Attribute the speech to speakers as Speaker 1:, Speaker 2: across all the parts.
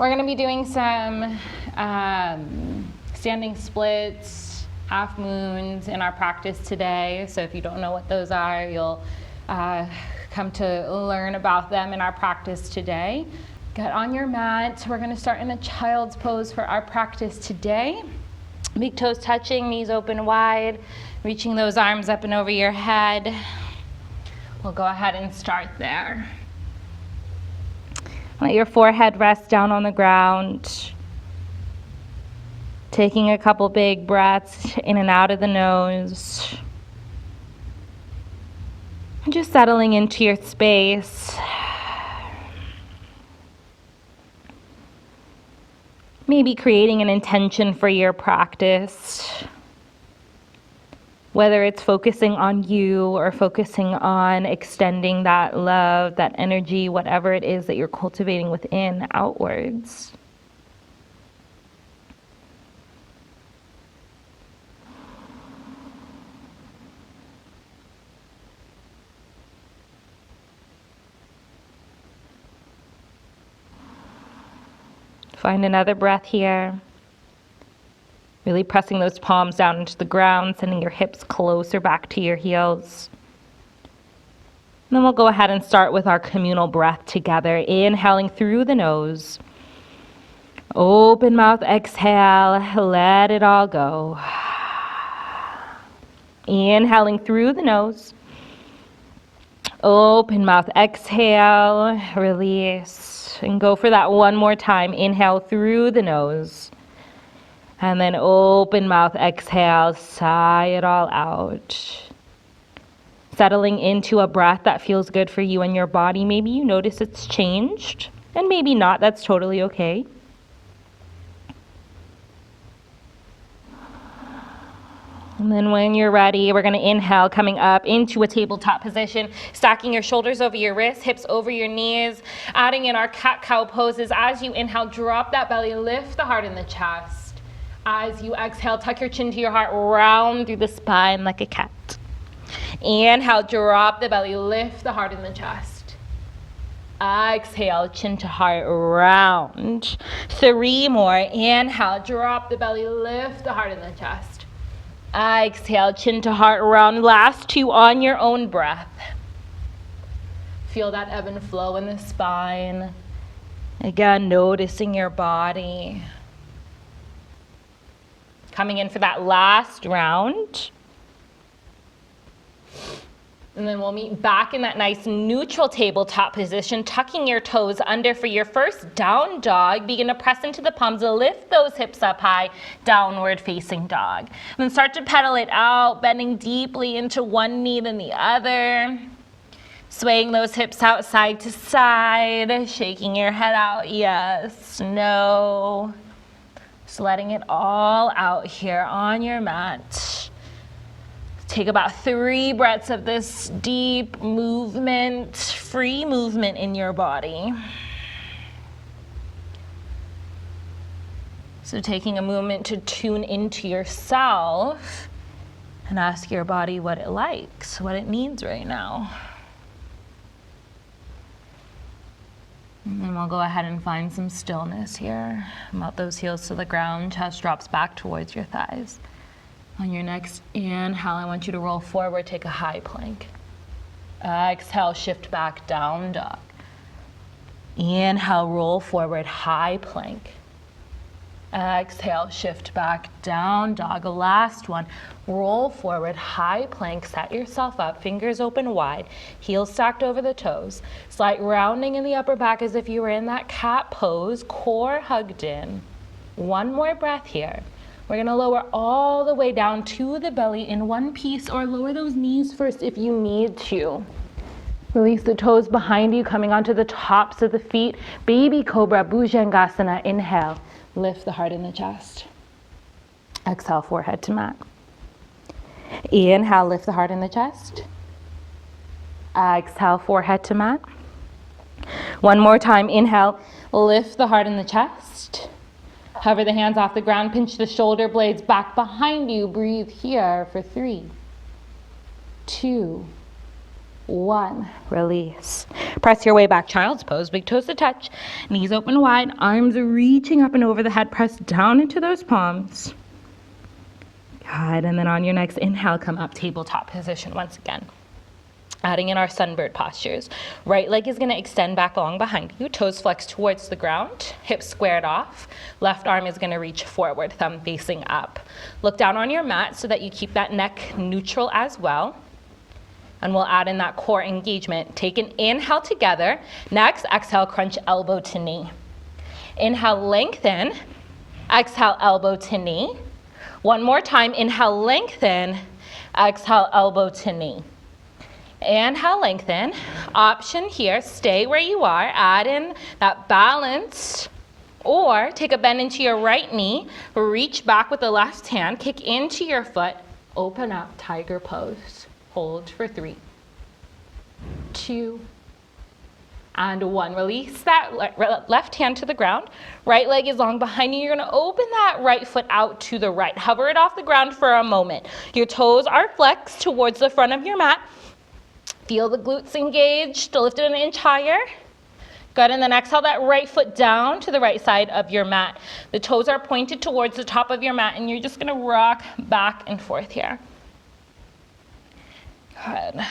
Speaker 1: We're going to be doing some standing splits, half moons in our practice today. So if you don't know what those are, you'll come to learn about them in our practice today. Get on your mat. We're going to start in a child's pose for our practice today. Big toes touching, knees open wide, reaching those arms up and over your head. We'll go ahead and start there. Let your forehead rest down on the ground. Taking a couple big breaths in and out of the nose. Just settling into your space. Maybe creating an intention for your practice. Whether it's focusing on you or focusing on extending that love, that energy, whatever it is that you're cultivating within, outwards. Find another breath here. Really pressing those palms down into the ground, sending your hips closer back to your heels. And then we'll go ahead and start with our communal breath together. Inhaling through the nose. Open mouth, exhale, let it all go. Inhaling through the nose. Open mouth, exhale, release. And go for that one more time. Inhale through the nose. And then open mouth, exhale, sigh it all out. Settling into a breath that feels good for you and your body. Maybe you notice it's changed, and maybe not. That's totally okay. And then when you're ready, we're going to inhale, coming up into a tabletop position, stacking your shoulders over your wrists, hips over your knees, adding in our cat-cow poses. As you inhale, drop that belly, lift the heart in the chest. As you exhale, tuck your chin to your heart, round through the spine like a cat. Inhale, drop the belly, lift the heart in the chest. Exhale, chin to heart, round. 3 more. Inhale, drop the belly, lift the heart in the chest. Exhale, chin to heart, round. Last 2 on your own breath. Feel that ebb and flow in the spine. Again, noticing your body. Coming in for that last round. And then we'll meet back in that nice neutral tabletop position, tucking your toes under for your first down dog. Begin to press into the palms, lift those hips up high, downward facing dog. And then start to pedal it out, bending deeply into one knee then the other. Swaying those hips out side to side, shaking your head out, yes, no. Just letting it all out here on your mat. Take about 3 breaths of this deep movement, free movement in your body. So taking a moment to tune into yourself and ask your body what it likes, what it needs right now. And then we'll go ahead and find some stillness here. Melt those heels to the ground, chest drops back towards your thighs. On your next inhale, I want you to roll forward, take a high plank. Exhale, shift back, down dog. Inhale, roll forward, high plank. Exhale, shift back, down dog. Last one, roll forward, high plank, set yourself up, fingers open wide, heels stacked over the toes. Slight rounding in the upper back as if you were in that cat pose, core hugged in. One more breath here. We're gonna lower all the way down to the belly in one piece, or lower those knees first if you need to. Release the toes behind you, coming onto the tops of the feet. Baby Cobra, Bhujangasana, inhale. Lift the heart in the chest. Exhale, forehead to mat. Inhale, lift the heart in the chest. Exhale, forehead to mat. One more time, inhale, lift the heart in the chest. Hover the hands off the ground, pinch the shoulder blades back behind you. Breathe here for 3, 2, 1, release. Press your way back, child's pose, big toes to touch, knees open wide, arms reaching up and over the head, press down into those palms. Good, and then on your next inhale, come up, tabletop position once again. Adding in our sunbird postures. Right leg is gonna extend back along behind you, toes flex towards the ground, hips squared off. Left arm is gonna reach forward, thumb facing up. Look down on your mat so that you keep that neck neutral as well. And we'll add in that core engagement. Take an inhale together. Next, exhale, crunch elbow to knee. Inhale, lengthen. Exhale, elbow to knee. One more time, inhale, lengthen. Exhale, elbow to knee. Inhale, lengthen. Option here, stay where you are. Add in that balance. Or take a bend into your right knee. Reach back with the left hand. Kick into your foot. Open up, tiger pose. Hold for 3, 2, and 1. Release that left hand to the ground. Right leg is long behind you. You're gonna open that right foot out to the right. Hover it off the ground for a moment. Your toes are flexed towards the front of your mat. Feel the glutes engaged, lift it an inch higher. Good, and then exhale that right foot down to the right side of your mat. The toes are pointed towards the top of your mat, and you're just gonna rock back and forth here. Good.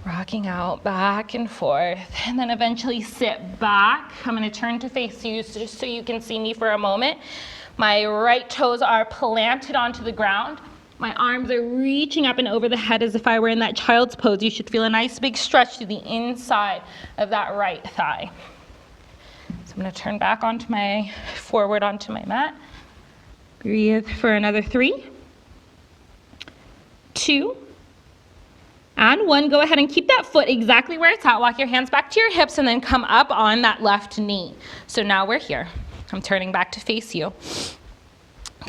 Speaker 1: Rocking out back and forth, and then eventually sit back. I'm gonna turn to face you just so you can see me for a moment. My right toes are planted onto the ground. My arms are reaching up and over the head as if I were in that child's pose. You should feel a nice big stretch to the inside of that right thigh. So I'm gonna turn back forward onto my mat. Breathe for another 3, 2, and 1. Go ahead and keep that foot exactly where it's at. Walk your hands back to your hips and then come up on that left knee. So now we're here. I'm turning back to face you.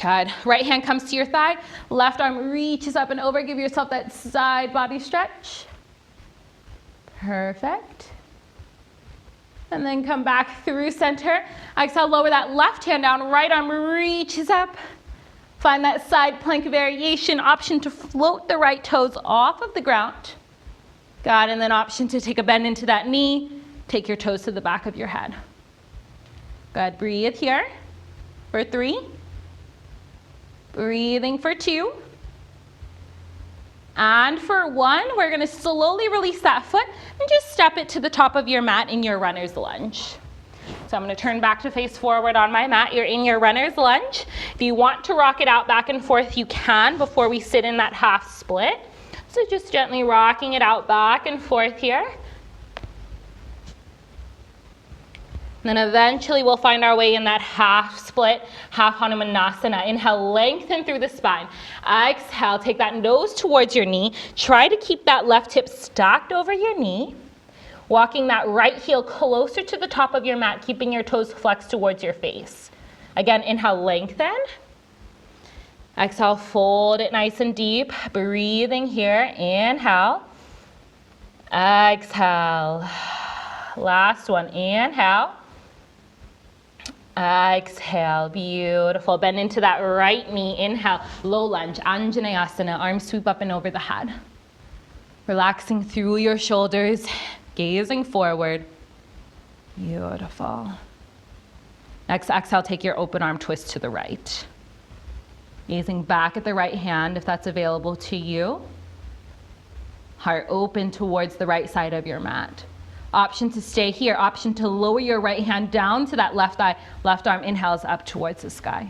Speaker 1: Good. Right hand comes to your thigh. Left arm reaches up and over. Give yourself that side body stretch. Perfect. And then come back through center. Exhale, lower that left hand down. Right arm reaches up. Find that side plank variation. Option to float the right toes off of the ground. Good, and then option to take a bend into that knee. Take your toes to the back of your head. Good, breathe here for 3. Breathing for 2. And for 1, we're gonna slowly release that foot and just step it to the top of your mat in your runner's lunge. So I'm gonna turn back to face forward on my mat. You're in your runner's lunge. If you want to rock it out back and forth, you can before we sit in that half split. So just gently rocking it out back and forth here. And then eventually we'll find our way in that half split, half Hanumanasana. Inhale, lengthen through the spine. Exhale, take that nose towards your knee. Try to keep that left hip stacked over your knee. Walking that right heel closer to the top of your mat, keeping your toes flexed towards your face. Again, inhale, lengthen. Exhale, fold it nice and deep. Breathing here, inhale. Exhale. Last one, inhale. Exhale, beautiful. Bend into that right knee, inhale. Low lunge, Anjaneyasana, arms sweep up and over the head. Relaxing through your shoulders. Gazing forward. Beautiful. Next, exhale, take your open arm twist to the right. Gazing back at the right hand if that's available to you. Heart open towards the right side of your mat. Option to stay here. Option to lower your right hand down to that left thigh. Left arm inhales up towards the sky.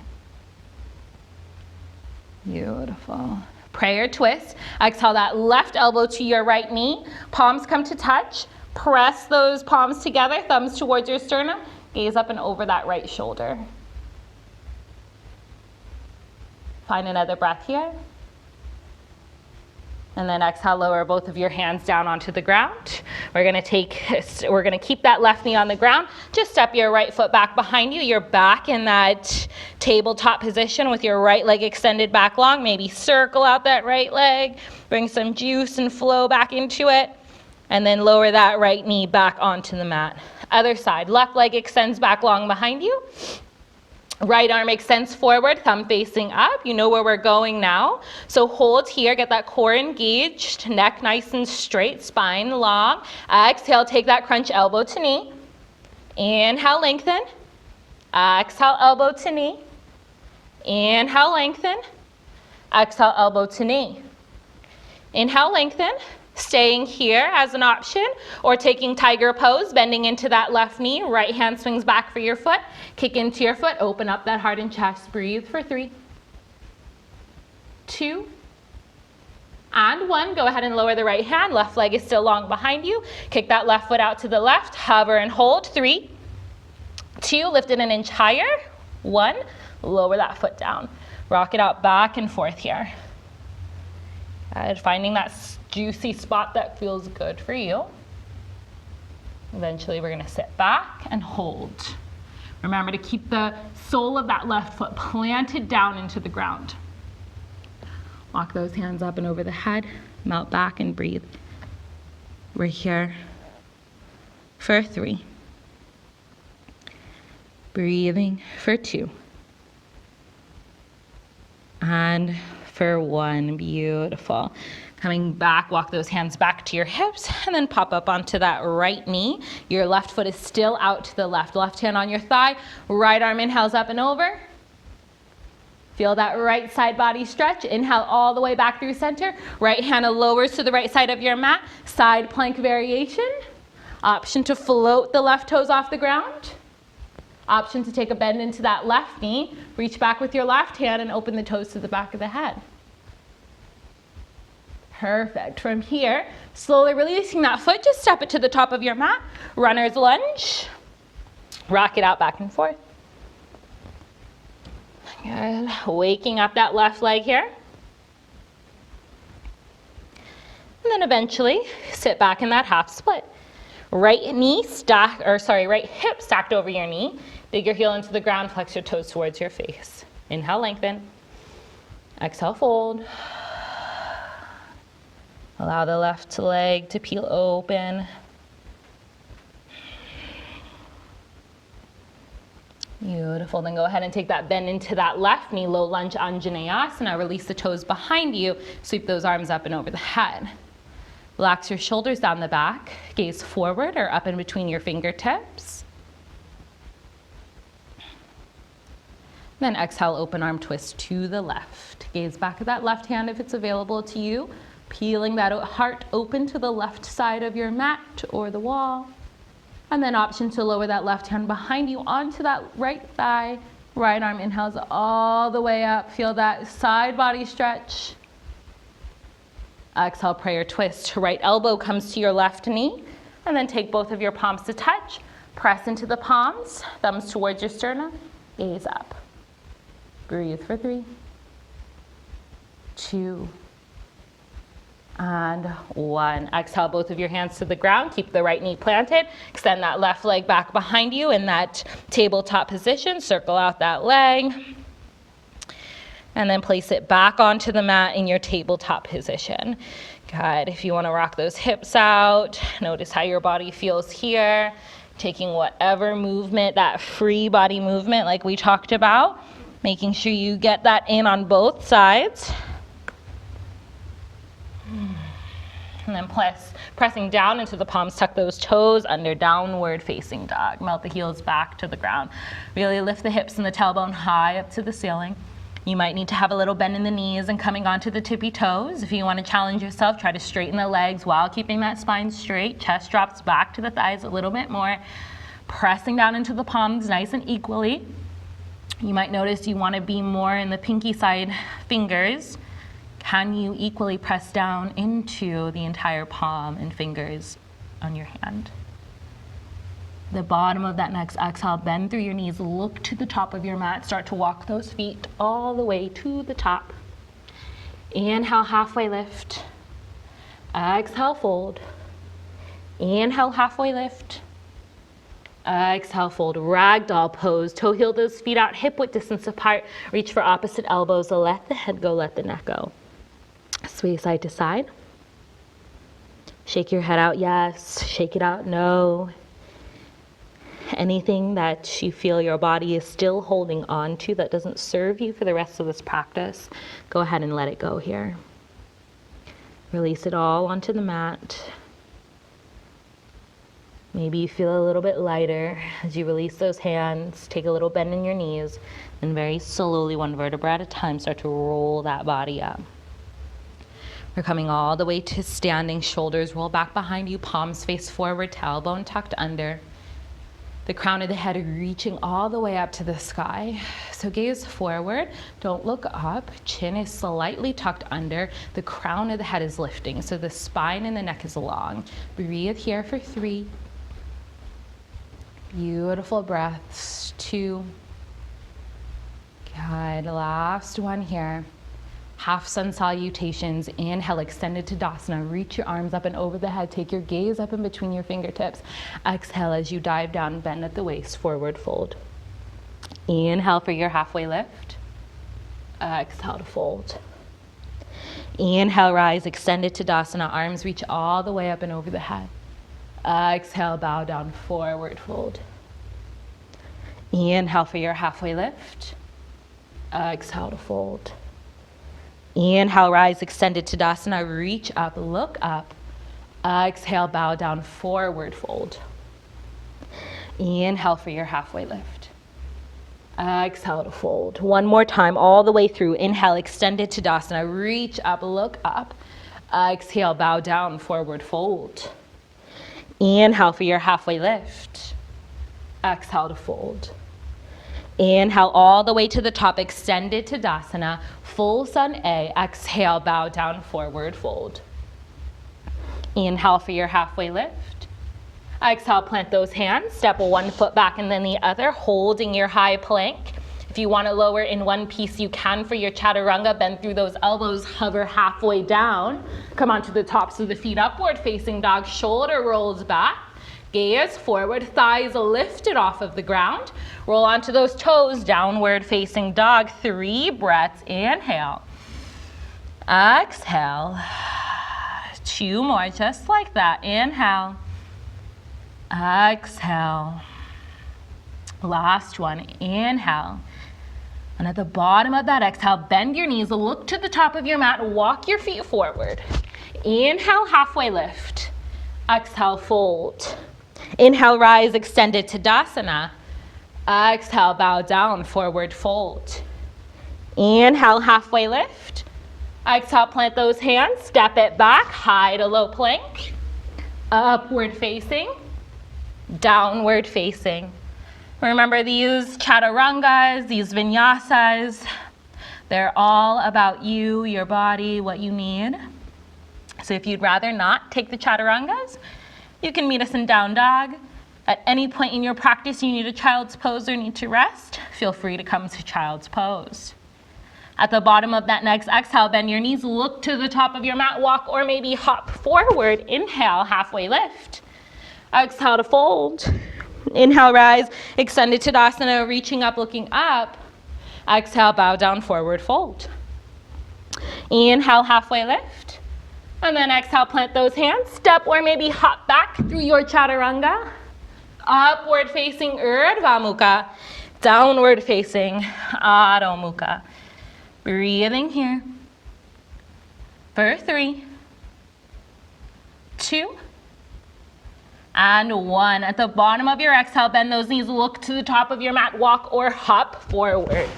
Speaker 1: Beautiful. Prayer twist. Exhale that left elbow to your right knee. Palms come to touch. Press those palms together, thumbs towards your sternum. Gaze up and over that right shoulder. Find another breath here. And then exhale, lower both of your hands down onto the ground. We're gonna keep that left knee on the ground. Just step your right foot back behind you. You're back in that tabletop position with your right leg extended back long. Maybe circle out that right leg. Bring some juice and flow back into it. And then lower that right knee back onto the mat. Other side, left leg extends back long behind you. Right arm extends forward, thumb facing up. You know where we're going now. So hold here, get that core engaged, neck nice and straight, spine long. Exhale, take that crunch, elbow to knee. Inhale, lengthen. Exhale, elbow to knee. Inhale, lengthen. Exhale, elbow to knee. Inhale, lengthen. Staying here as an option, or taking tiger pose, bending into that left knee, right hand swings back for your foot, kick into your foot, open up that heart and chest, breathe for 3, 2, and 1. Go ahead and lower the right hand, left leg is still long behind you, kick that left foot out to the left, hover and hold, 3, 2, lift it an inch higher, 1, lower that foot down, rock it out back and forth here. Finding that juicy spot that feels good for you. Eventually we're going to sit back and hold. Remember to keep the sole of that left foot planted down into the ground. Walk those hands up and over the head, melt back and breathe. We're here for 3. Breathing for 2. And for 1, beautiful. Coming back, walk those hands back to your hips and then pop up onto that right knee. Your left foot is still out to the left. Left hand on your thigh, right arm inhales up and over. Feel that right side body stretch. Inhale all the way back through center. Right hand lowers to the right side of your mat. Side plank variation. Option to float the left toes off the ground. Option to take a bend into that left knee. Reach back with your left hand and open the toes to the back of the head. Perfect. From here, slowly releasing that foot, just step it to the top of your mat. Runner's lunge. Rock it out back and forth. Good. Waking up that left leg here. And then eventually sit back in that half split. Right hip stacked over your knee. Dig your heel into the ground, flex your toes towards your face. Inhale, lengthen. Exhale, fold. Allow the left leg to peel open. Beautiful. Then go ahead and take that bend into that left knee, low lunge Anjaneyasana. Release the toes behind you. Sweep those arms up and over the head. Relax your shoulders down the back. Gaze forward or up in between your fingertips. Then exhale, open arm twist to the left. Gaze back at that left hand if it's available to you. Peeling that heart open to the left side of your mat or the wall. And then option to lower that left hand behind you onto that right thigh. Right arm inhales all the way up. Feel that side body stretch. Exhale, prayer twist. Right elbow comes to your left knee. And then take both of your palms to touch. Press into the palms. Thumbs towards your sternum. Gaze up. Breathe for 3, 2, and 1. Exhale, both of your hands to the ground. Keep the right knee planted. Extend that left leg back behind you in that tabletop position. Circle out that leg. And then place it back onto the mat in your tabletop position. Good. If you want to rock those hips out, notice how your body feels here. Taking whatever movement, that free body movement like we talked about. Making sure you get that in on both sides. And then pressing down into the palms, tuck those toes under downward facing dog. Melt the heels back to the ground. Really lift the hips and the tailbone high up to the ceiling. You might need to have a little bend in the knees and coming onto the tippy toes. If you want to challenge yourself, try to straighten the legs while keeping that spine straight. Chest drops back to the thighs a little bit more. Pressing down into the palms nice and equally. You might notice you want to be more in the pinky side fingers. Can you equally press down into the entire palm and fingers on your hand? The bottom of that next exhale, bend through your knees, look to the top of your mat, start to walk those feet all the way to the top. Inhale, halfway lift. Exhale, fold. Inhale, halfway lift. Exhale, fold, ragdoll pose. Toe heel those feet out, hip width distance apart. Reach for opposite elbows. Let the head go, let the neck go. Sway side to side. Shake your head out, yes. Shake it out, no. Anything that you feel your body is still holding on to that doesn't serve you for the rest of this practice, go ahead and let it go here. Release it all onto the mat. Maybe you feel a little bit lighter as you release those hands. Take a little bend in your knees, and very slowly, one vertebra at a time, start to roll that body up. We're coming all the way to standing. Shoulders roll back behind you, palms face forward, tailbone tucked under. The crown of the head reaching all the way up to the sky. So gaze forward, don't look up. Chin is slightly tucked under. The crown of the head is lifting, so the spine and the neck is long. Breathe here for 3. Beautiful breaths. 2. Good. Last one here. Half sun salutations. Inhale, extended Tadasana. Reach your arms up and over the head. Take your gaze up in between your fingertips. Exhale as you dive down, bend at the waist, forward fold. Inhale for your halfway lift. Exhale to fold. Inhale, rise, extended Tadasana. Arms reach all the way up and over the head. Exhale, bow down, forward fold. Inhale for your halfway lift. Exhale to fold. Inhale, rise, extended Tadasana. Reach up, look up. Exhale, bow down, forward fold. Inhale for your halfway lift. Exhale to fold. One more time, all the way through. Inhale, extended Tadasana. Reach up, look up. Exhale, bow down, forward fold. Inhale for your halfway lift. Exhale to fold. Inhale all the way to the top, extended Tadasana, full sun A. Exhale, bow down, forward fold. Inhale for your halfway lift. Exhale, plant those hands, step one foot back and then the other, holding your high plank. If you want to lower in one piece, you can for your chaturanga. Bend through those elbows, hover halfway down. Come onto the tops of the feet, upward facing dog, shoulder rolls back. Gaze forward, thighs lifted off of the ground. Roll onto those toes, downward facing dog. 3 breaths, inhale. Exhale. 2 more, just like that. Inhale. Exhale. Last one, inhale. And at the bottom of that exhale, bend your knees, look to the top of your mat, walk your feet forward. Inhale, halfway lift. Exhale, fold. Inhale, rise, extended Tadasana. Exhale, bow down, forward fold. Inhale, halfway lift. Exhale, plant those hands, step it back, high to low plank. Upward facing, downward facing. Remember these chaturangas, these vinyasas, they're all about you, your body, what you need. So if you'd rather not take the chaturangas, you can meet us in down dog. At any point in your practice you need a child's pose or need to rest, feel free to come to child's pose. At the bottom of that next exhale, bend your knees, look to the top of your mat, walk or maybe hop forward. Inhale, halfway lift. Exhale to fold. Inhale, rise, extended Tadasana, reaching up, looking up. Exhale, bow down, forward fold. Inhale, halfway lift. And then exhale, plant those hands, step or maybe hop back through your chaturanga. Upward facing Urdhva Mukha, downward facing Adho Mukha. Breathing here for 3, 2, and 1. At the bottom of your exhale, bend those knees, look to the top of your mat, walk or hop forward.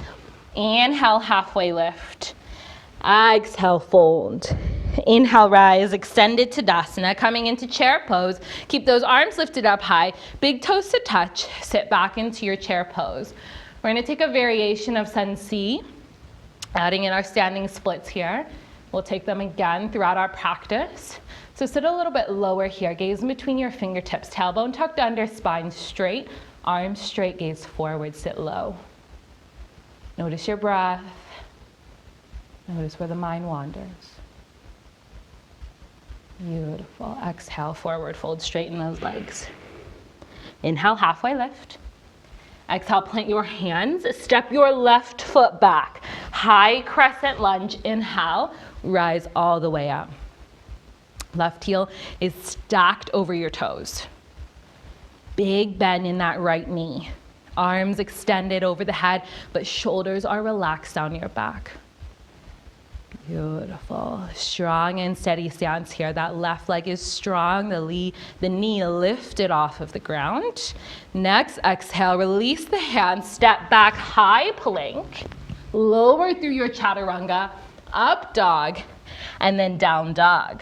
Speaker 1: Inhale, halfway lift. Exhale, fold. Inhale, rise, extended Tadasana, coming into chair pose. Keep those arms lifted up high, big toes to touch, sit back into your chair pose. We're gonna take a variation of Sun C, adding in our standing splits here. We'll take them again throughout our practice. So sit a little bit lower here, gaze in between your fingertips, tailbone tucked under, spine straight, arms straight, gaze forward, sit low. Notice your breath. Notice where the mind wanders. Beautiful. Exhale, forward fold, straighten those legs. Inhale, halfway lift. Exhale, plant your hands, step your left foot back. High crescent lunge, inhale, rise all the way up. Left heel is stacked over your toes. big bend in that right knee. Arms extended over the head, but shoulders are relaxed down your back. Beautiful. Strong and steady stance here. That left leg is strong. The knee lifted off of the ground. Next, exhale, release the hands, step back, high plank. Lower through your chaturanga, up dog, and then down dog.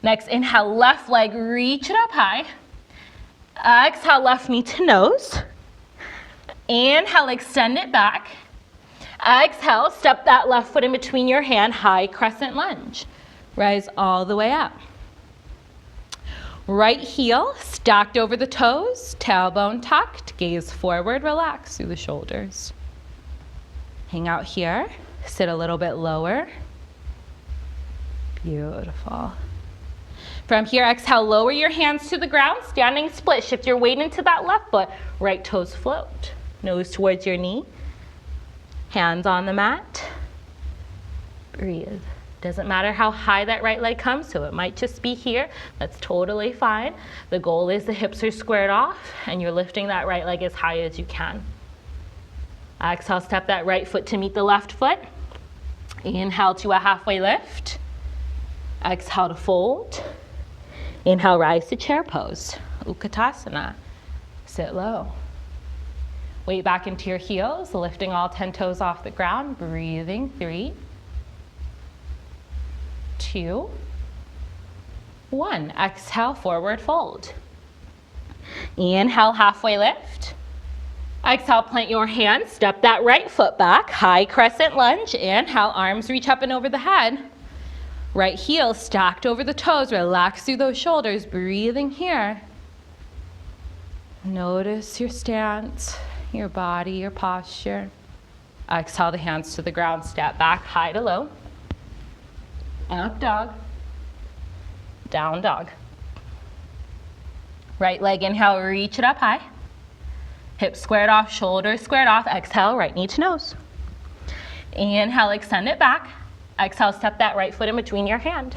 Speaker 1: Next, inhale, left leg, reach it up high. Exhale, left knee to nose. Inhale, extend it back. Exhale, step that left foot in between your hand, high crescent lunge. Rise all the way up. Right heel stacked over the toes, tailbone tucked, gaze forward, relax through the shoulders. Hang out here, sit a little bit lower. Beautiful. From here, exhale, lower your hands to the ground, standing split. Shift your weight into that left foot. Right toes float. Nose towards your knee. Hands on the mat. Breathe. Doesn't matter how high that right leg comes, so it might just be here. That's totally fine. The goal is the hips are squared off and you're lifting that right leg as high as you can. Exhale, step that right foot to meet the left foot. Inhale to a halfway lift. Exhale to fold. Inhale, rise to chair pose. Utkatasana. Sit low. Weight back into your heels, lifting all 10 toes off the ground. Breathing, 3, 2, 1. Exhale, forward fold. Inhale, halfway lift. Exhale, plant your hands, step that right foot back, high crescent lunge. Inhale, arms reach up and over the head. Right heel stacked over the toes, relax through those shoulders, breathing here. Notice your stance, your body, your posture. Exhale the hands to the ground, step back, high to low. Up dog, down dog. Right leg, inhale, reach it up high. Hips squared off, shoulders squared off. Exhale, right knee to nose. Inhale, extend it back. Exhale, step that right foot in between your hand.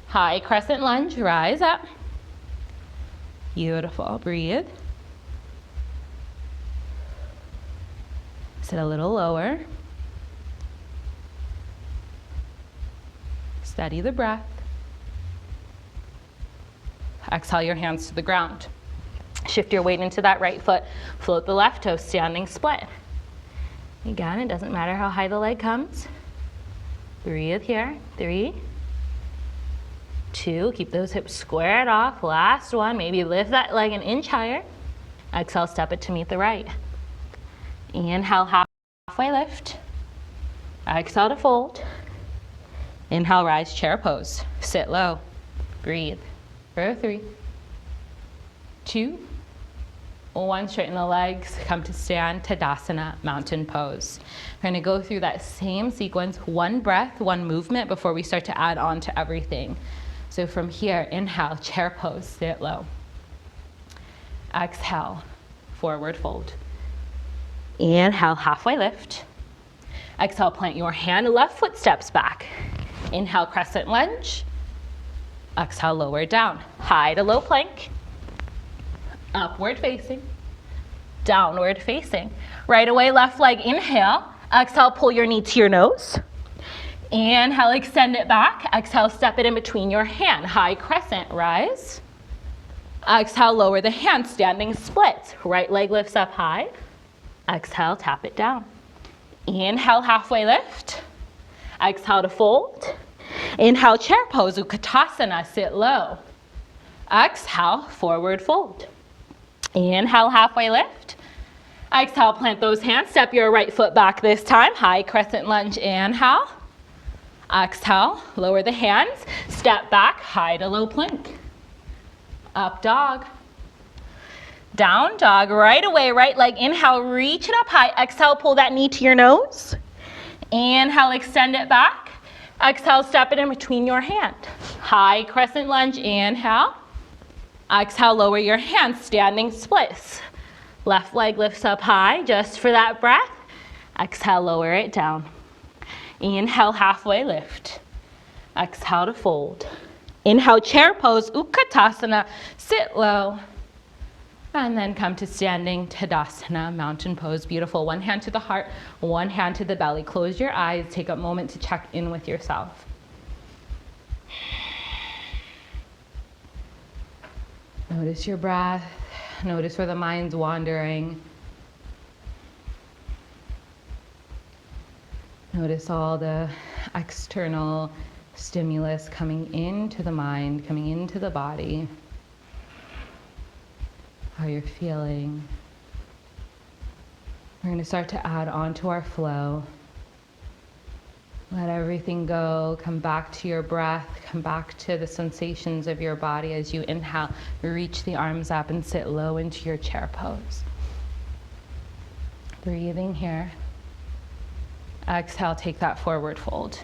Speaker 1: High crescent lunge, rise up. Beautiful, breathe. Sit a little lower. Steady the breath. Exhale your hands to the ground. Shift your weight into that right foot. Float the left toe, standing split. Again, it doesn't matter how high the leg comes. Breathe here. 3, 2, keep those hips squared off. Last one, maybe lift that leg an inch higher. Exhale, step it to meet the right. Inhale, halfway lift. Exhale to fold. Inhale, rise, chair pose. Sit low. Breathe. For 3, 2, 1. Straighten the legs. Come to stand, Tadasana, mountain pose. We're gonna go through that same sequence, one breath, one movement before we start to add on to everything. So from here, inhale, chair pose, sit low. Exhale, forward fold. Inhale, halfway lift. Exhale, plant your hand, left foot steps back. Inhale, crescent lunge. Exhale, lower down. High to low plank. Upward facing. Downward facing. Right away, left leg, inhale. Exhale, pull your knee to your nose. Inhale, extend it back. Exhale, step it in between your hand. High crescent, rise. Exhale, lower the hand, standing splits. Right leg lifts up high. Exhale, tap it down. Inhale, halfway lift. Exhale to fold. Inhale, chair pose, Utkatasana, sit low. Exhale, forward fold. Inhale, halfway lift. Exhale, plant those hands, step your right foot back this time. High crescent lunge, inhale. Exhale, lower the hands, step back, high to low plank. Up dog. Down dog, right away, right leg, inhale, reach it up high. Exhale, pull that knee to your nose. Inhale, extend it back. Exhale, step it in between your hand. High crescent lunge, inhale. Exhale, lower your hands, standing splits. Left leg lifts up high, just for that breath. Exhale, lower it down. Inhale, halfway lift. Exhale to fold. Inhale, chair pose, Utkatasana, sit low. And then come to standing Tadasana, mountain pose. Beautiful. One hand to the heart, one hand to the belly. Close your eyes. Take a moment to check in with yourself. Notice your breath. Notice where the mind's wandering. Notice all the external stimulus coming into the mind, coming into the body. How you're feeling. We're going to start to add on to our flow. Let everything go. Come back to your breath. Come back to the sensations of your body as you inhale. Reach the arms up and sit low into your chair pose. Breathing here. Exhale, take that forward fold.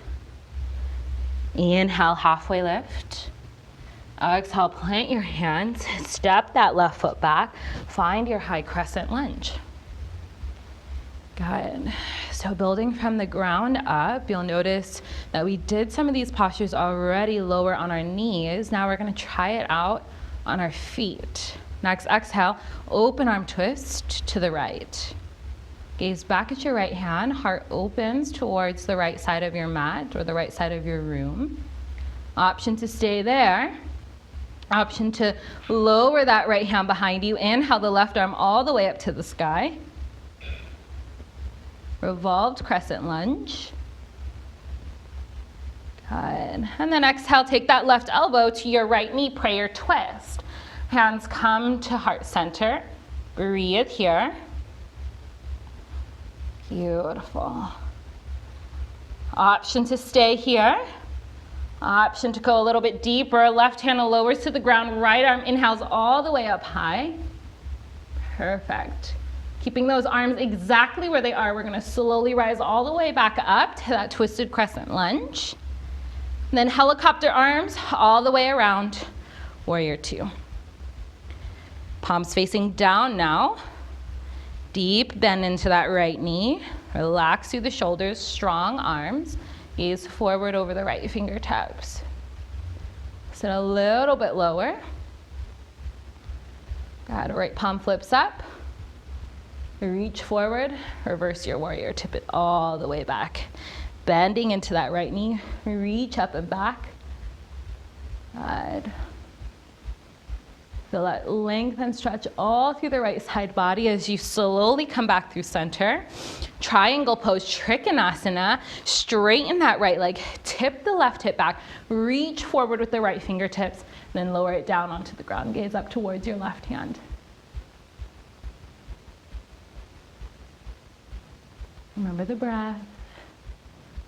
Speaker 1: Inhale, halfway lift. Exhale, plant your hands, step that left foot back, find your high crescent lunge. Good. So building from the ground up, you'll notice that we did some of these postures already lower on our knees. Now we're going to try it out on our feet. Next, exhale, open arm twist to the right. Gaze back at your right hand, heart opens towards the right side of your mat or the right side of your room. Option to stay there. Option to lower that right hand behind you. Inhale the left arm all the way up to the sky. Revolved crescent lunge. Good. And then exhale, take that left elbow to your right knee, prayer twist. Hands come to heart center. Breathe here. Beautiful. Option to stay here. Option to go a little bit deeper. Left hand lowers to the ground. Right arm inhales all the way up high. Perfect. Keeping those arms exactly where they are, we're going to slowly rise all the way back up to that twisted crescent lunge. And then helicopter arms all the way around. Warrior two. Palms facing down now. Deep bend into that right knee. Relax through the shoulders, strong arms. Gaze forward over the right fingertips. Sit a little bit lower. Good. Right palm flips up. Reach forward. Reverse your warrior. Tip it all the way back. Bending into that right knee. Reach up and back. Good. Feel that length and stretch all through the right side body as you slowly come back through center. Triangle pose, Trikonasana. Straighten that right leg. Tip the left hip back. Reach forward with the right fingertips. Then lower it down onto the ground. Gaze up towards your left hand. Remember the breath.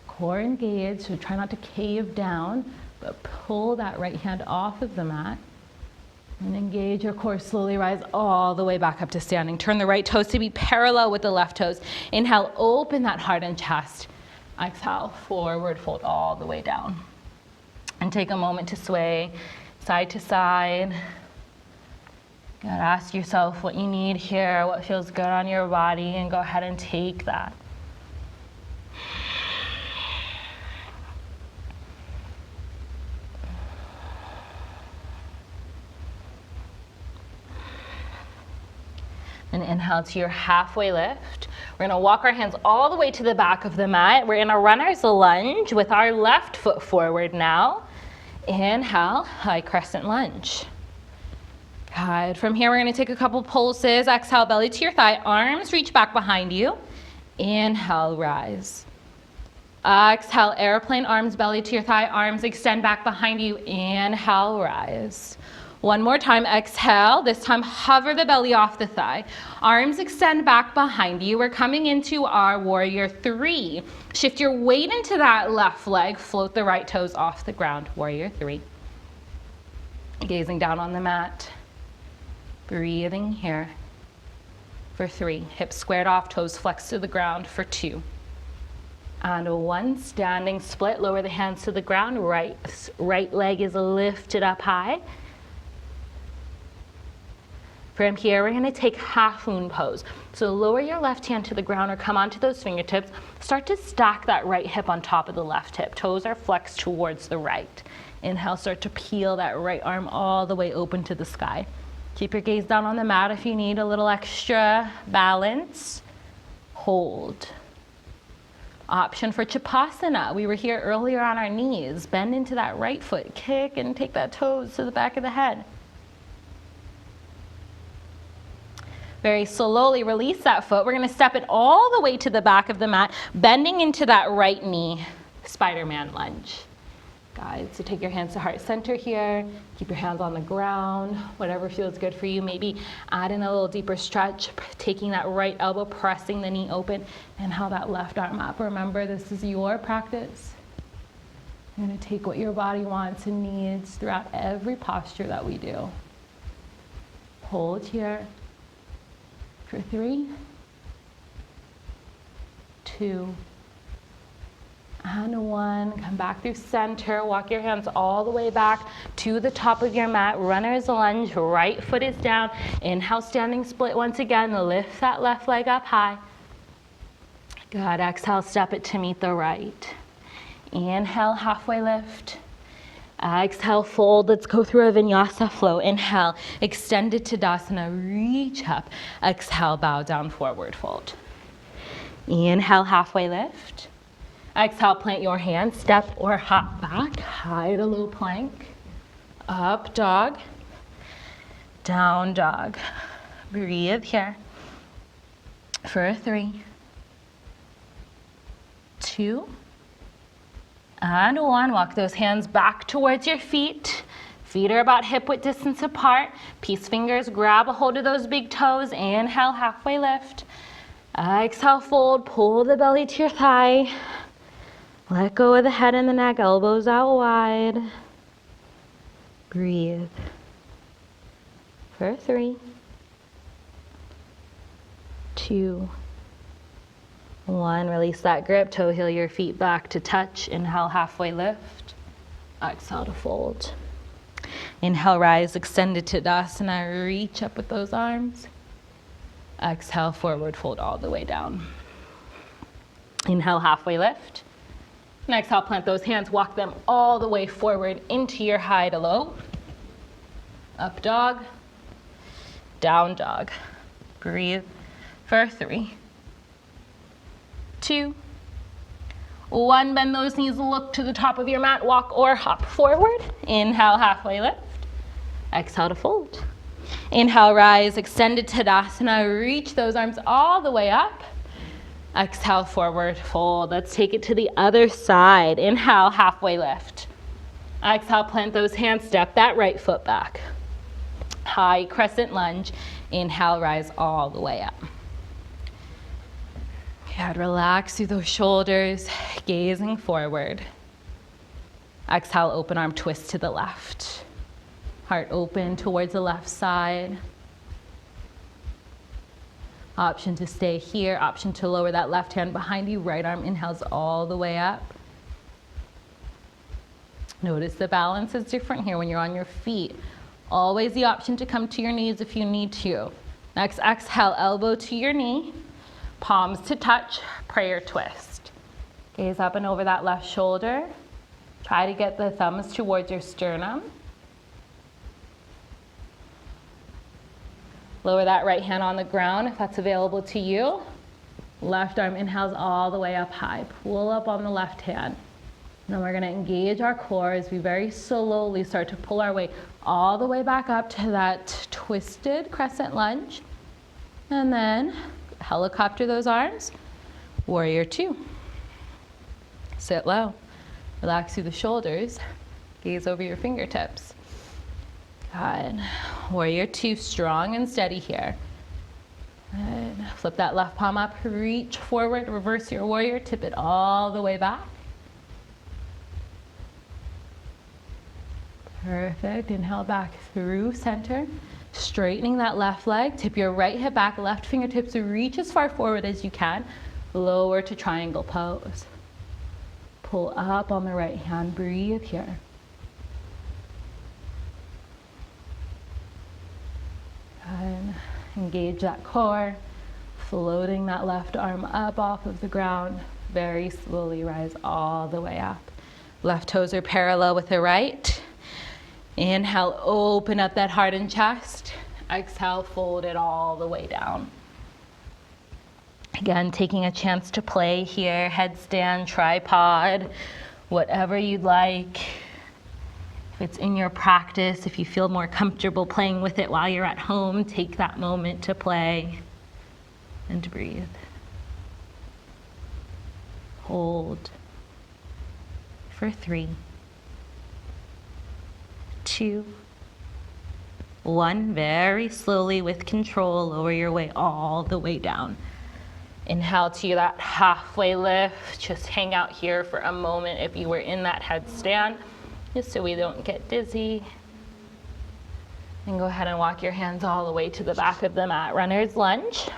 Speaker 1: Core engaged, so try not to cave down, but pull that right hand off of the mat. And engage your core, slowly rise all the way back up to standing. Turn the right toes to be parallel with the left toes. Inhale, open that heart and chest. Exhale, forward fold all the way down. And take a moment to sway side to side. Good. Ask yourself what you need here, what feels good on your body, and go ahead and take that. And inhale to your halfway lift. We're gonna walk our hands all the way to the back of the mat. We're in a runner's lunge with our left foot forward now. Inhale, high crescent lunge. Good. From here, we're gonna take a couple pulses. Exhale, belly to your thigh, arms reach back behind you. Inhale, rise. Exhale, airplane arms, belly to your thigh, arms extend back behind you. Inhale, rise. One more time, exhale. This time, hover the belly off the thigh. Arms extend back behind you. We're coming into our warrior three. Shift your weight into that left leg. Float the right toes off the ground. Warrior three. Gazing down on the mat. Breathing here. For three. Hips squared off, toes flexed to the ground for two. And one, standing split. Lower the hands to the ground. Right leg is lifted up high. From here, we're gonna take half moon pose. So lower your left hand to the ground or come onto those fingertips. Start to stack that right hip on top of the left hip. Toes are flexed towards the right. Inhale, start to peel that right arm all the way open to the sky. Keep your gaze down on the mat if you need a little extra balance. Hold. Option for chapasana. We were here earlier on our knees. Bend into that right foot, kick and take that toes to the back of the head. Very slowly release that foot. We're gonna step it all the way to the back of the mat, bending into that right knee, Spider-Man lunge. Guys, so take your hands to heart center here. Keep your hands on the ground, whatever feels good for you. Maybe add in a little deeper stretch, taking that right elbow, pressing the knee open, and how that left arm up. Remember, this is your practice. You're gonna take what your body wants and needs throughout every posture that we do. Hold here for 3, 2, and 1. Come back through center. Walk your hands all the way back to the top of your mat. Runner's lunge. Right foot is down. Inhale, standing split once again. Lift that left leg up high. Good. Exhale, step it to meet the right. Inhale, halfway lift. Exhale, fold. Let's go through a vinyasa flow. Inhale, extended Tadasana. Reach up. Exhale, bow down, forward fold. Inhale, halfway lift. Exhale, plant your hands, step or hop back, high to low plank, up dog, down dog. Breathe here for 3, 2, and 1. Walk those hands back towards your feet. Feet are about hip width distance apart. Peace fingers, grab a hold of those big toes. Inhale, halfway lift. Exhale, fold, pull the belly to your thigh. Let go of the head and the neck, elbows out wide. Breathe. For 3, 2, 1. Release that grip, toe heel your feet back to touch. Inhale, halfway lift. Exhale to fold. Inhale, rise, extended Tadasana. Reach up with those arms. Exhale, forward fold all the way down. Inhale, halfway lift. And exhale, plant those hands, walk them all the way forward into your high to low. Up dog, down dog. Breathe for 3, 2, 1. Bend those knees, look to the top of your mat, walk or hop forward. Inhale, halfway lift. Exhale to fold. Inhale, rise, extended Tadasana. Reach those arms all the way up. Exhale, forward fold. Let's take it to the other side. Inhale, halfway lift. Exhale, plant those hands, step that right foot back. High crescent lunge. Inhale, rise all the way up. Good, relax through those shoulders, gazing forward. Exhale, open arm twist to the left. Heart open towards the left side. Option to stay here, option to lower that left hand behind you. Right arm inhales all the way up. Notice the balance is different here when you're on your feet. Always the option to come to your knees if you need to. Next, exhale, elbow to your knee, palms to touch, prayer twist. Gaze up and over that left shoulder. Try to get the thumbs towards your sternum. Lower that right hand on the ground if that's available to you. Left arm inhales all the way up high. Pull up on the left hand. Now we're gonna engage our core as we very slowly start to pull our way all the way back up to that twisted crescent lunge. And then helicopter those arms. Warrior 2. Sit low. Relax through the shoulders. Gaze over your fingertips. Good. Warrior 2, strong and steady here. Good. Flip that left palm up, reach forward, reverse your warrior, tip it all the way back. Perfect. Inhale back through center. Straightening that left leg, tip your right hip back, left fingertips reach as far forward as you can. Lower to triangle pose. Pull up on the right hand, breathe here. Good. Engage that core, floating that left arm up off of the ground. Very slowly rise all the way up. Left toes are parallel with the right. Inhale, open up that heart and chest. Exhale, fold it all the way down. Again, taking a chance to play here, headstand, tripod, whatever you'd like. If it's in your practice, if you feel more comfortable playing with it while you're at home, take that moment to play and breathe. Hold for 3, 2, 1. Very slowly with control, lower your way all the way down. Inhale to that halfway lift. Just hang out here for a moment if you were in that headstand, just so we don't get dizzy. And go ahead and walk your hands all the way to the back of the mat. Runner's lunge.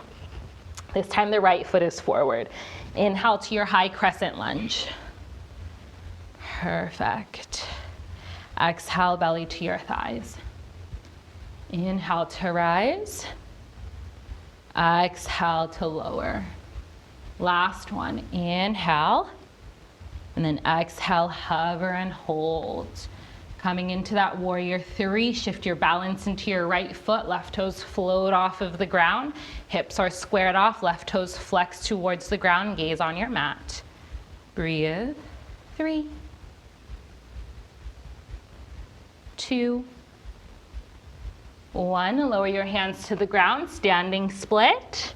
Speaker 1: This time the right foot is forward. Inhale to your high crescent lunge. Perfect. Exhale, belly to your thighs. Inhale to rise. Exhale to lower. Last one. Inhale. And then exhale, hover and hold. Coming into that warrior 3, shift your balance into your right foot. Left toes float off of the ground. Hips are squared off. Left toes flex towards the ground. Gaze on your mat. Breathe. 3, 2, 1. Lower your hands to the ground. Standing split.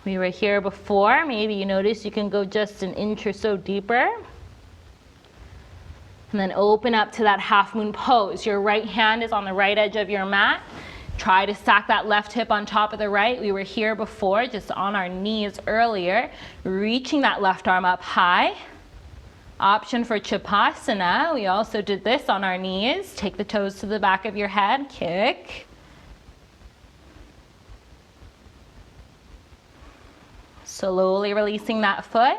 Speaker 1: We were here before. Maybe you notice you can go just an inch or so deeper. And then open up to that half moon pose. Your right hand is on the right edge of your mat. Try to stack that left hip on top of the right. We were here before, just on our knees earlier. Reaching that left arm up high. Option for chapasana. We also did this on our knees. Take the toes to the back of your head. Kick. Slowly releasing that foot.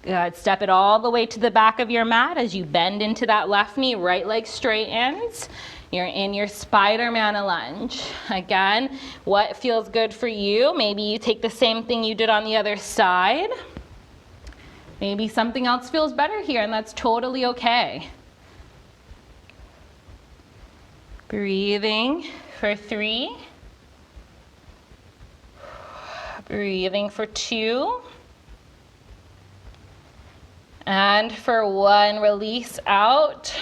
Speaker 1: Good. Step it all the way to the back of your mat as you bend into that left knee. Right leg straightens. You're in your Spider-Man lunge. Again, what feels good for you? Maybe you take the same thing you did on the other side. Maybe something else feels better here, and that's totally okay. Breathing for 3. Breathing for 2. And for 1, release out.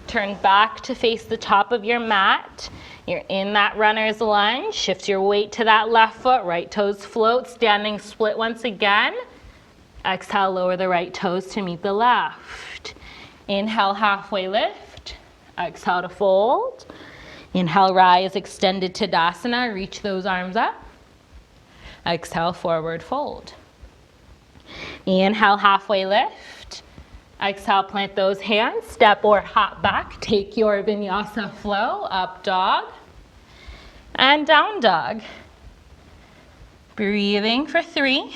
Speaker 1: Turn back to face the top of your mat. You're in that runner's lunge. Shift your weight to that left foot. Right toes float. Standing split once again. Exhale, lower the right toes to meet the left. Inhale, halfway lift. Exhale to fold. Inhale, rise, extended Tadasana. Reach those arms up. Exhale, forward fold. Inhale, halfway lift. Exhale, plant those hands. Step or hop back. Take your vinyasa flow. Up dog and down dog. Breathing for 3,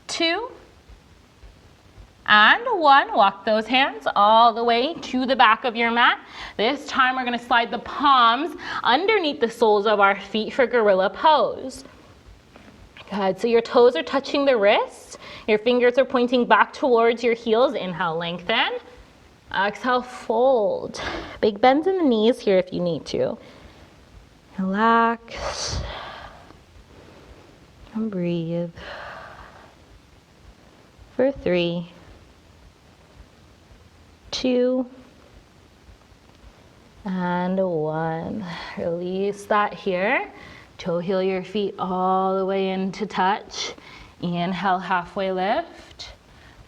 Speaker 1: 2, and 1. Walk those hands all the way to the back of your mat. This time we're going to slide the palms underneath the soles of our feet for gorilla pose. Good. So your toes are touching the wrists. Your fingers are pointing back towards your heels. Inhale, lengthen. Exhale, fold. Big bends in the knees here if you need to. Relax and breathe. For 3, 2, and 1. Release that here. Toe heel your feet all the way into touch. Inhale, halfway lift.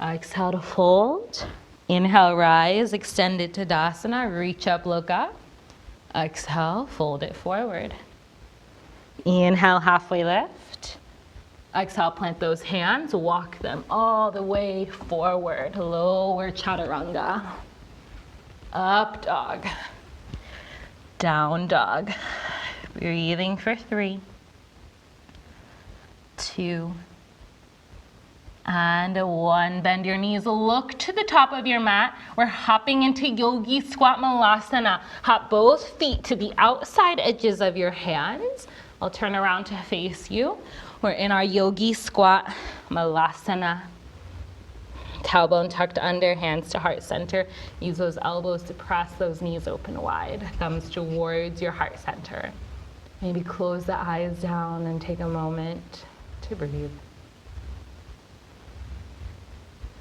Speaker 1: Exhale to fold. Inhale, rise, extended Tadasana. Reach up, look up. Exhale, fold it forward. Inhale, halfway lift. Exhale, plant those hands. Walk them all the way forward. Lower chaturanga. Up dog. Down dog. Breathing for 3, 2, And one, bend your knees, look to the top of your mat. We're hopping into yogi squat malasana. Hop both feet to the outside edges of your hands. I'll turn around to face you. We're in our yogi squat malasana. Tailbone tucked under, hands to heart center. Use those elbows to press those knees open wide. Thumbs towards your heart center. Maybe close the eyes down and take a moment to breathe.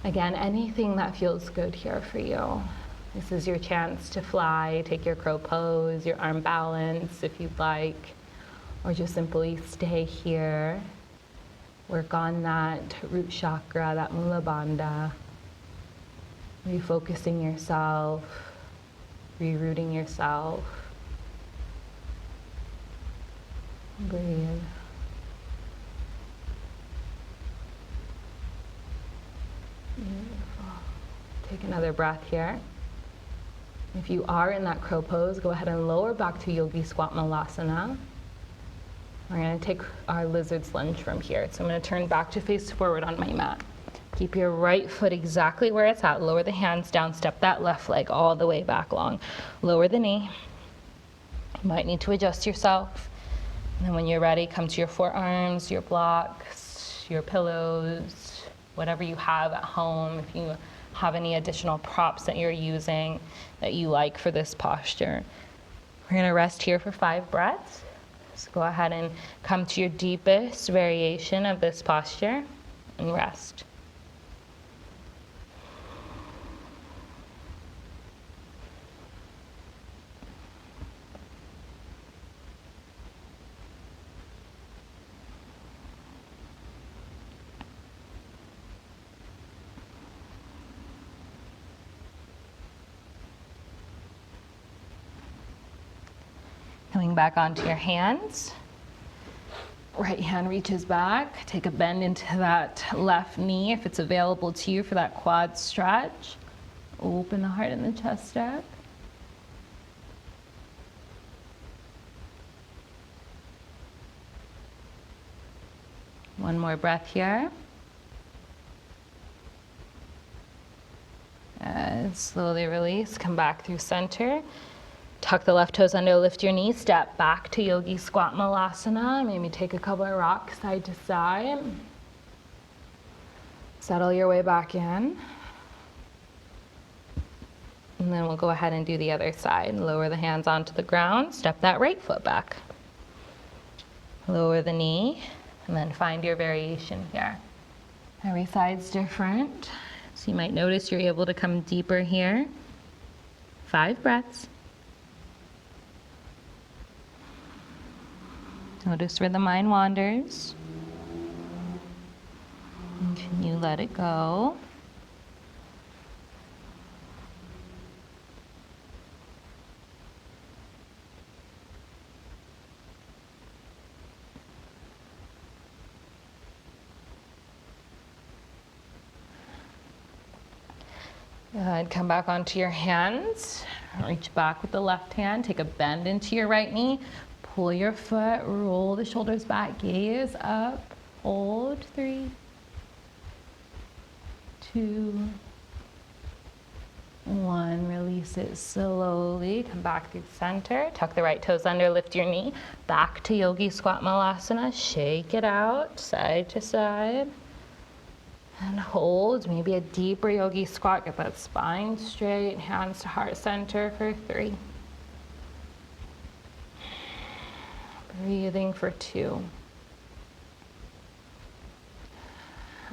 Speaker 1: Again, anything that feels good here for you. This is your chance to fly. Take your crow pose, your arm balance if you'd like, or just simply stay here. Work on that root chakra, that mula bandha. Refocusing yourself, rerooting yourself. Breathe. Beautiful. Take another breath here. If you are in that crow pose, go ahead and lower back to yogi squat malasana. We're going to take our lizard's lunge from here. So I'm going to turn back to face forward on my mat. Keep your right foot exactly where it's at. Lower the hands down. Step that left leg all the way back long. Lower the knee. You might need to adjust yourself. And then when you're ready, come to your forearms, your blocks, your pillows, whatever you have at home. If you have any additional props that you're using that you like for this posture. We're going to rest here for 5 breaths. So go ahead and come to your deepest variation of this posture and rest. Coming back onto your hands. Right hand reaches back. Take a bend into that left knee if it's available to you for that quad stretch. Open the heart and the chest up. One more breath here. And slowly release. Come back through center. Tuck the left toes under, lift your knees, step back to yogi squat malasana. Maybe take a couple of rocks side to side. Settle your way back in. And then we'll go ahead and do the other side. Lower the hands onto the ground, step that right foot back. Lower the knee, and then find your variation here. Every side's different. So you might notice you're able to come deeper here. 5 breaths. Notice where the mind wanders. And can you let it go? Good. Come back onto your hands. Reach back with the left hand. Take a bend into your right knee. Pull your foot, roll the shoulders back, gaze up, hold. 3, 2, 1. Release it slowly. Come back through center. Tuck the right toes under, lift your knee. Back to yogi squat malasana. Shake it out, side to side. And hold, maybe a deeper yogi squat. Get that spine straight, hands to heart center for 3. Breathing for 2.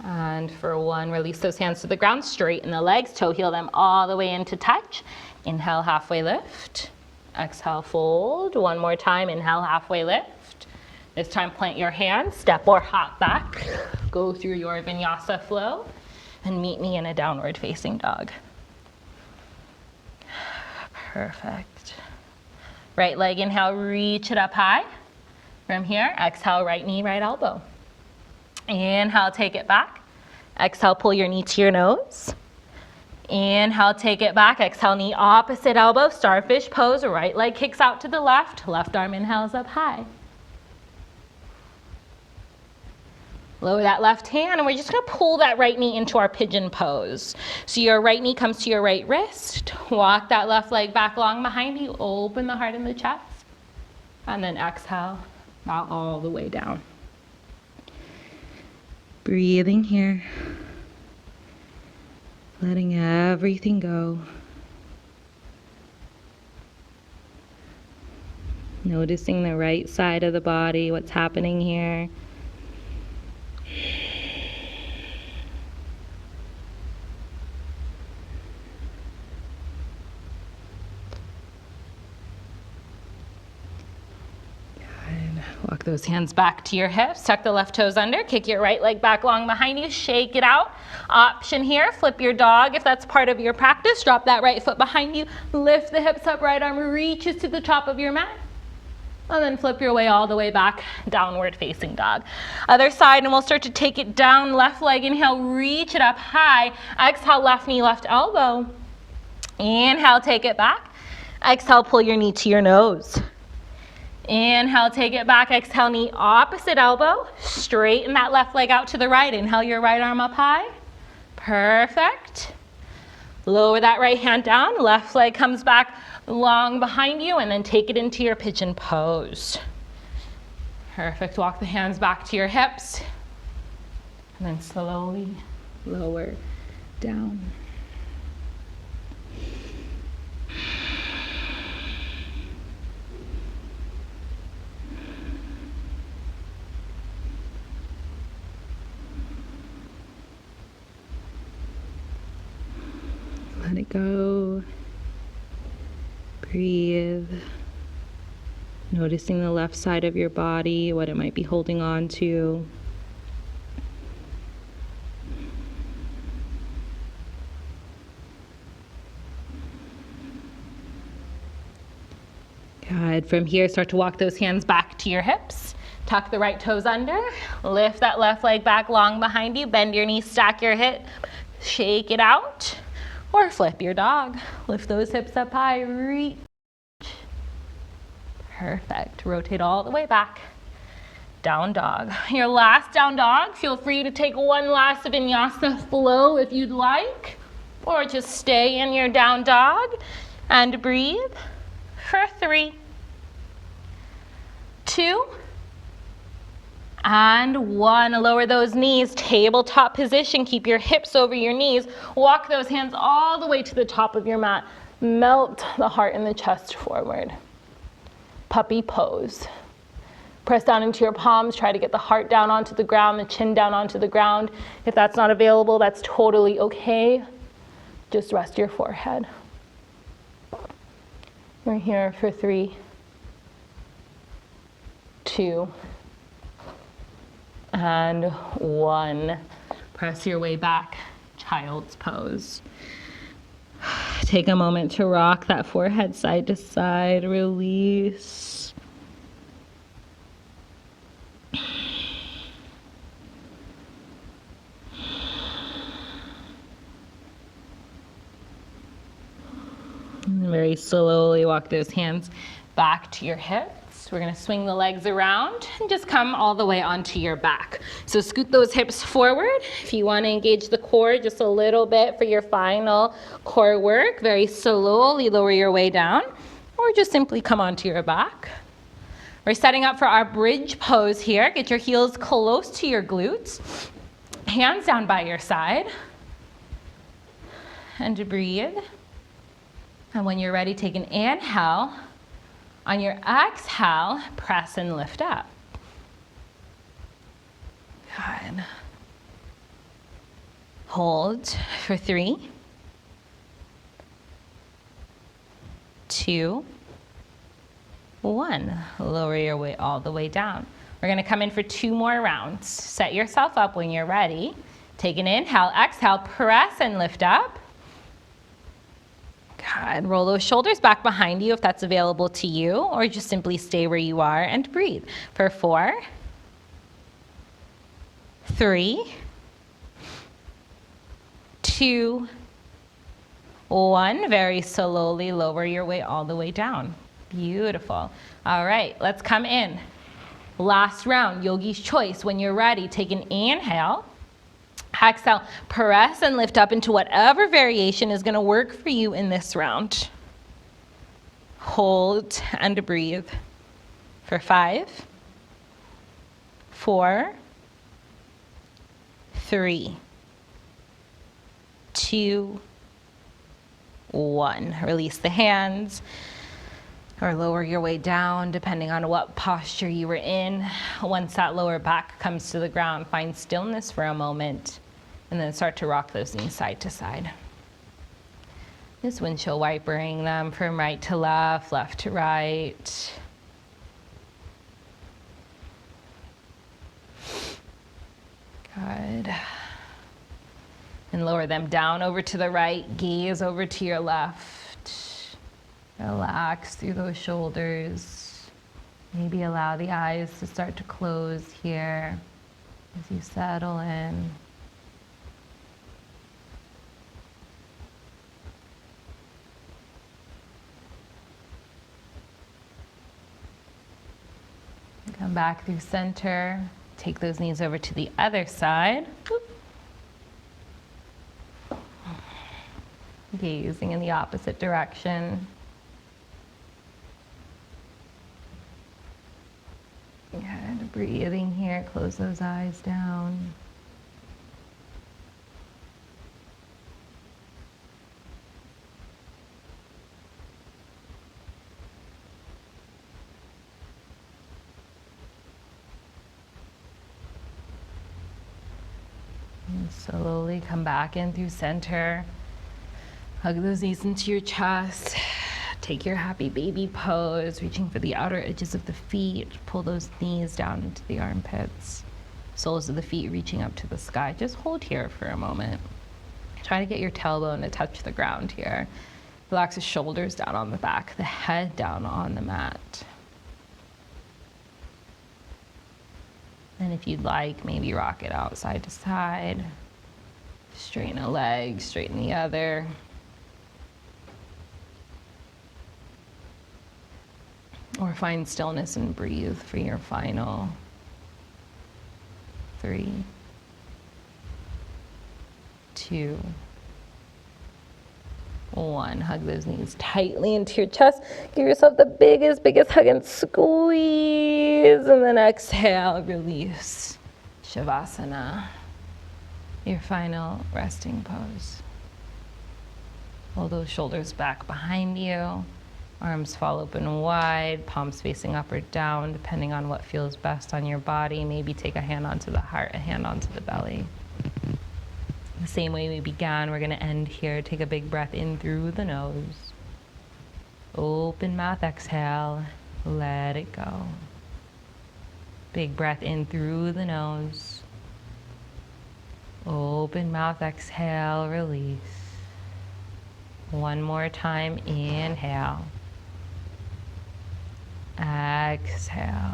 Speaker 1: And for 1, release those hands to the ground, straighten the legs, toe heel them all the way into touch. Inhale, halfway lift. Exhale, fold. One more time, inhale, halfway lift. This time plant your hands, step or hop back. Go through your vinyasa flow and meet me in a downward facing dog. Perfect. Right leg, inhale, reach it up high. From here, exhale, right knee, right elbow. Inhale, take it back. Exhale, pull your knee to your nose. Inhale, take it back. Exhale, knee opposite elbow, starfish pose. Right leg kicks out to the left. Left arm inhales up high. Lower that left hand, and we're just gonna pull that right knee into our pigeon pose. So your right knee comes to your right wrist. Walk that left leg back long behind you. Open the heart and the chest. And then exhale, bow all the way down. Breathing here. Letting everything go. Noticing the right side of the body, what's happening here. Walk those hands back to your hips, tuck the left toes under, kick your right leg back long behind you, shake it out. Option here, flip your dog if that's part of your practice. Drop that right foot behind you, lift the hips up, right arm reaches to the top of your mat. And then flip your way all the way back, downward facing dog. Other side, and we'll start to take it down, left leg, inhale, reach it up high. Exhale, left knee, left elbow. Inhale, take it back. Exhale, pull your knee to your nose. Inhale, take it back. Exhale, knee opposite elbow. Straighten that left leg out to the right. Inhale, your right arm up high. Perfect. Lower that right hand down. Left leg comes back long behind you, and then take it into your pigeon pose. Perfect. Walk the hands back to your hips. And then slowly lower down. Let it go. Breathe. Noticing the left side of your body, what it might be holding on to. Good. From here, start to walk those hands back to your hips. Tuck the right toes under. Lift that left leg back long behind you. Bend your knees, stack your hip. Shake it out. Or flip your dog. Lift those hips up high, reach. Perfect. Rotate all the way back. Down dog. Your last down dog, feel free to take one last vinyasa flow if you'd like, or just stay in your down dog and breathe for 3, 2, and 1. Lower those knees, tabletop position. Keep your hips over your knees. Walk those hands all the way to the top of your mat. Melt the heart and the chest forward. Puppy pose. Press down into your palms. Try to get the heart down onto the ground, the chin down onto the ground. If that's not available, that's totally okay. Just rest your forehead. We're here for 3, 2, and 1. Press your way back, child's pose. Take a moment to rock that forehead side to side, release. And very slowly walk those hands back to your hips. We're going to swing the legs around and just come all the way onto your back. So scoot those hips forward. If you want to engage the core just a little bit for your final core work, very slowly lower your way down, or just simply come onto your back. We're setting up for our bridge pose here. Get your heels close to your glutes. Hands down by your side. And breathe. And when you're ready, take an inhale. On your exhale, press and lift up. Good. Hold for 3, 2, 1. Lower your weight all the way down. We're going to come in for 2 more rounds. Set yourself up when you're ready. Take an inhale, exhale, press and lift up. Good. Roll those shoulders back behind you if that's available to you, or just simply stay where you are and breathe. For 4, 3, 2, 1. Very slowly lower your weight all the way down. Beautiful. All right, let's come in Last round, yogi's choice. When you're ready, take an inhale. Exhale, press and lift up into whatever variation is going to work for you in this round. Hold and breathe for 5, 4, 3, 2, 1. Release the hands or lower your way down depending on what posture you were in. Once that lower back comes to the ground, find stillness for a moment and then start to rock those knees side to side. Just windshield wipering them from right to left, left to right. Good. And lower them down over to the right, gaze over to your left. Relax through those shoulders. Maybe allow the eyes to start to close here as you settle in. Come back through center. Take those knees over to the other side. Gazing in the opposite direction. Good. Breathing here. Close those eyes down. And slowly come back in through center. Hug those knees into your chest. Take your happy baby pose, reaching for the outer edges of the feet. Pull those knees down into the armpits. Soles of the feet reaching up to the sky. Just hold here for a moment. Try to get your tailbone to touch the ground here. Relax the shoulders down on the back, the head down on the mat. And if you'd like, maybe rock it out side to side. Straighten a leg, straighten the other. Or find stillness and breathe for your final 3, 2, 1. Hug those knees tightly into your chest. Give yourself the biggest hug and squeeze. And then exhale, release. Shavasana. Your final resting pose. Pull those shoulders back behind you. Arms fall open wide, palms facing up or down, depending on what feels best on your body. Maybe take a hand onto the heart, a hand onto the belly. The same way we began, we're going to end here. Take a big breath in through the nose. Open mouth, exhale. Let it go. Big breath in through the nose. Open mouth, exhale, release. One more time, inhale. Exhale.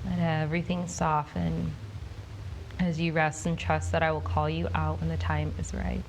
Speaker 1: Let everything soften as you rest and trust that I will call you out when the time is right.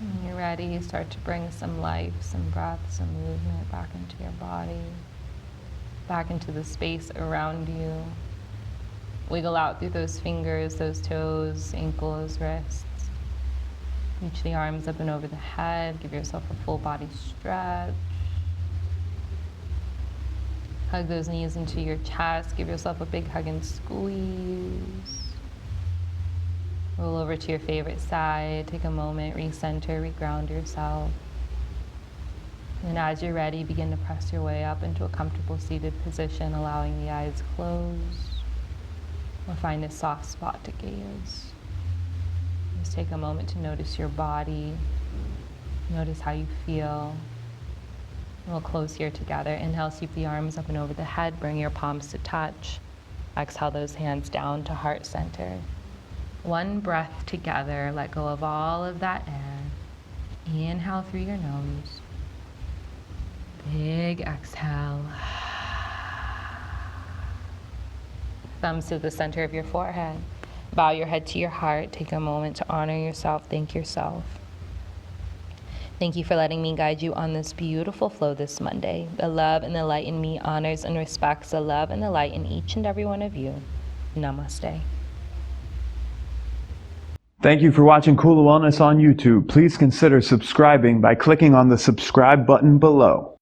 Speaker 1: When you're ready, start to bring some life, some breath, some movement back into your body, back into the space around you. Wiggle out through those fingers, those toes, ankles, wrists. Reach the arms up and over the head. Give yourself a full body stretch. Hug those knees into your chest. Give yourself a big hug and squeeze. Roll over to your favorite side. Take a moment, recenter, reground yourself. And as you're ready, begin to press your way up into a comfortable seated position, allowing the eyes closed. Or find a soft spot to gaze. Just take a moment to notice your body. Notice how you feel. We'll close here together. Inhale, sweep the arms up and over the head. Bring your palms to touch. Exhale those hands down to heart center. One breath together. Let go of all of that air. Inhale through your nose. Big exhale. Thumbs to the center of your forehead. Bow your head to your heart. Take a moment to honor yourself. Thank yourself. Thank you for letting me guide you on this beautiful flow this Monday. The love and the light in me honors and respects the love and the light in each and every one of you. Namaste.
Speaker 2: Thank you for watching Kula Wellness on YouTube. Please consider subscribing by clicking on the subscribe button below.